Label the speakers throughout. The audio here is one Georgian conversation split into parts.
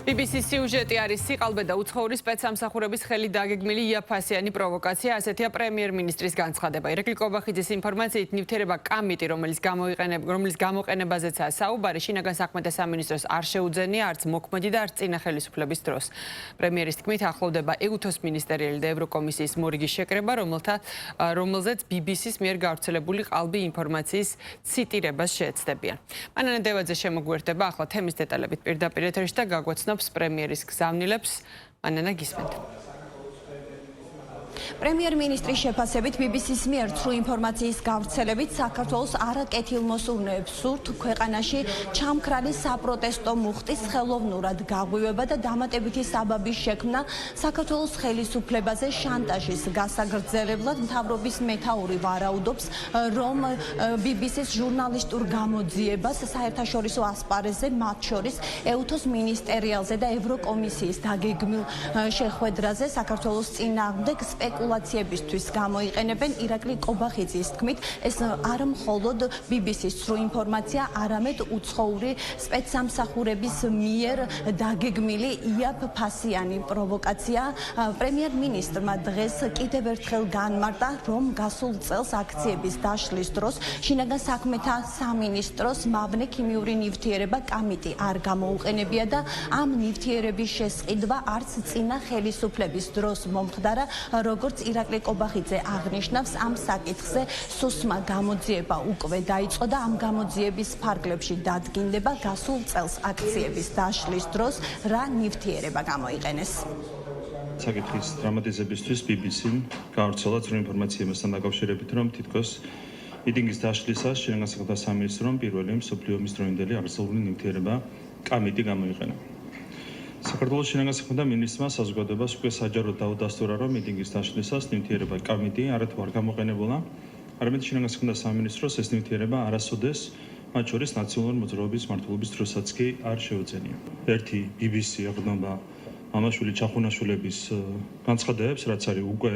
Speaker 1: BBC სიუჟეტი არის სიყალბე და უცხოური სპეცსამსახურების ხელით დაგეგმილი იაფასიანი პროვოკაცია, ასეთია პრემიერ-მინისტრის განცხადება. ირაკლი კობახიძის ინფორმაციით, ნივთიერება კამიტი, რომელიც გამოყენებაზეცაა საუბარი, შინაგან საქმეთა სამინისტროს არ შეუძენია არც მოქმედი და არც წინა ხელისუფლების დროს. პრემიერის თქმით, ახლოვდება ეუთოს მინისტერიალი და ევროკომისიის მორიგის შეკრება, რომელზეც BBC-ს მიერ გავრცელებული ყალბი ინფორმაციის ციტირებას შეეცდებიან. მანანა დევაძე შემოგვიერთდება ახლა თემის დეტალებით პირდაპირ ეთერში და გაგვაცნობს პრემიერის გზავნილებს. მანანა გისმენთ.
Speaker 2: პრემიერ-მინისტრის შეფასებით BBC-ს მიერ ცრუ ინფორმაციის გავრცელებით საქართველოს არაკეთილმოსურნეებს სურთ ქვეყანაში ჩამქრალი საპროტესტო მუხტის ხელოვნურად გაღვივება და დამატებითი საბაბის შექმნა საქართველოს ხელისუფლებაზე შანტაჟის გასაგრძელებლად მთავრობის მეთაური ვარაუდობს, რომ BBC-ს ჟურნალისტურ გამოძიებას საერთაშორისო ასპარეზზე, მათ შორის ეუთოს მინისტერიალზე და ევროკომისიის დაგეგმილ შეხვედრაზე საქართველოს წინააღმდეგ სპეკულაციებისთვის გამოიყენებენ. ირაკლი კობახიძის თქმით, ეს არ მხოლოდ BBC-ს ცრუ ინფორმაცია, არამედ უცხოური სპეცსამსახურების მიერ დაგეგმილი იაფფასიანი პროვოკაცია. პრემიერ-მინისტრმა დღეს კიდევ ერთხელ განმარტა, რომ გასულ წელს აქციების დაშლის დროს შინაგან საქმეთა სამინისტროს მავნე ქიმიური ნივთიერება კამიტი არ გამოუყენებია და ამ ნივთიერების შესყიდვა არც წინა ხელისუფლების დროს მომხდარა. როგორც ირაკლი კობახიძე აღნიშნავს, ამ საკითხზე სუსმა გამოძიება უკვე დაიწყო და ამ გამოძიების ფარგლებში დადგინდება გასულ წელს აქციების დაშლის დროს რა ნივთიერება გამოიყენეს.
Speaker 3: საკითხის დრამატიზებისთვის BBC-მ გავრცელა ცრუ ინფორმაცია მასთან დაკავშირებით, რომ თითქოს მიტინგის დაშლისას შინაგან საქმეთა სამინისტრომ პირველი მსოფლიო ომის დროინდელი აღზრდილი ნივთიერება კამიტი გამოიყენა. საქართველოს შინაგან საქმეთა მინისტრმა საზოგადოებას უკვე საჯაროდ დაუდასტურა, რომ მიტინგის დაშლისას ნივთიერება კამიტი არათუ არ გამოყენებულა, არამედ შინაგან საქმეთა სამინისტროს ეს ნივთიერება არასოდეს, მათ შორის ნაციონალური მოძრაობის მმართველობის დროსაც კი არ შეუძენია. ერთი BBC ეყრდნობა მამაშვილი ჩახუნაშვილების განცხადებებს, რაც არის უკვე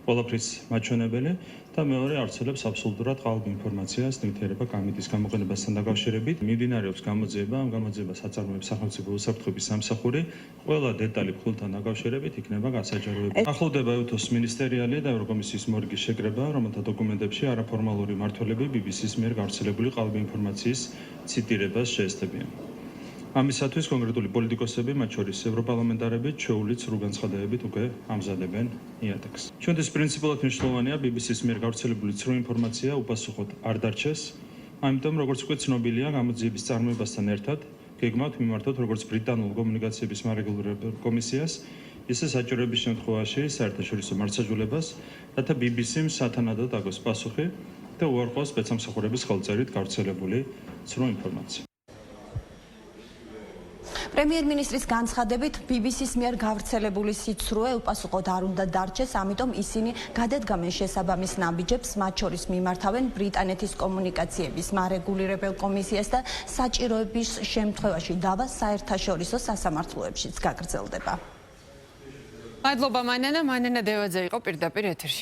Speaker 3: ყველაფრის მაჩვენებელი და მეორე ავრცელებს აბსოლუტურად ყალბ ინფორმაციას ნივთიერება კამიტის გამოყენებასთან დაკავშირებით. მიმდინარეობს გამოძიება, ამ გამოძიებას აწარმოებს სახელმწიფო უსაფრთხოების სამსახური. ყველა დეტალი ფულთან დაკავშირებით იქნება გასაჯაროებული. ახლოვდება ეუთოს მინისტერიალი და ევროკომისიის მორიგის შეკრება, რომელთა დოკუმენტებში არაფორმალური მმართველები BBC-ს მიერ გავრცელებული ყალბი ინფორმაციის ციტირებას შეეცდებიან. ამისათვის კონკრეტული პოლიტიკოსები, მათ შორის ევროპარლამენტარები, ჩვეული ცრუ განცხადებებით უკვე ამზადებენ იატაკს. ჩვენთვის პრინციპულად მნიშვნელოვანია BBC-ს მიერ გავრცელებული ცრუ ინფორმაცია უპასუხოდ არ დარჩეს. ამიტომ, როგორც უკვე ცნობილია, გამოძიების წარმოებასთან ერთად გეგმავთ მიმართოთ როგორც ბრიტანულ კომუნიკაციების მარეგულირებელ კომისიას, ისე საჭიროების შემთხვევაში საერთაშორისო მართლმსაჯულებას, რათა BBC-მ სათანადოდ აგოს პასუხი და უარყოს სპეცსამსახურების ხელწერით გავრცელებული ცრუ ინფორმაცია.
Speaker 2: პრემიერ-მინისტრის განცხადებით, BBC-ს მიერ გავრცელებული სიცრუე უპასუხოდ არ უნდა დარჩეს, ამიტომ ისინი გადადგამენ შესაბამის ნაბიჯებს, მათ შორის მიმართავენ ბრიტანეთის კომუნიკაციების მარეგულირებელ კომისიას და საჭიროების შემთხვევაში დავა საერთაშორისო სასამართლოებშიც გაგრძელდება.
Speaker 1: მადლობა მანანა დევაძე იყო პირდაპირ ეთერში.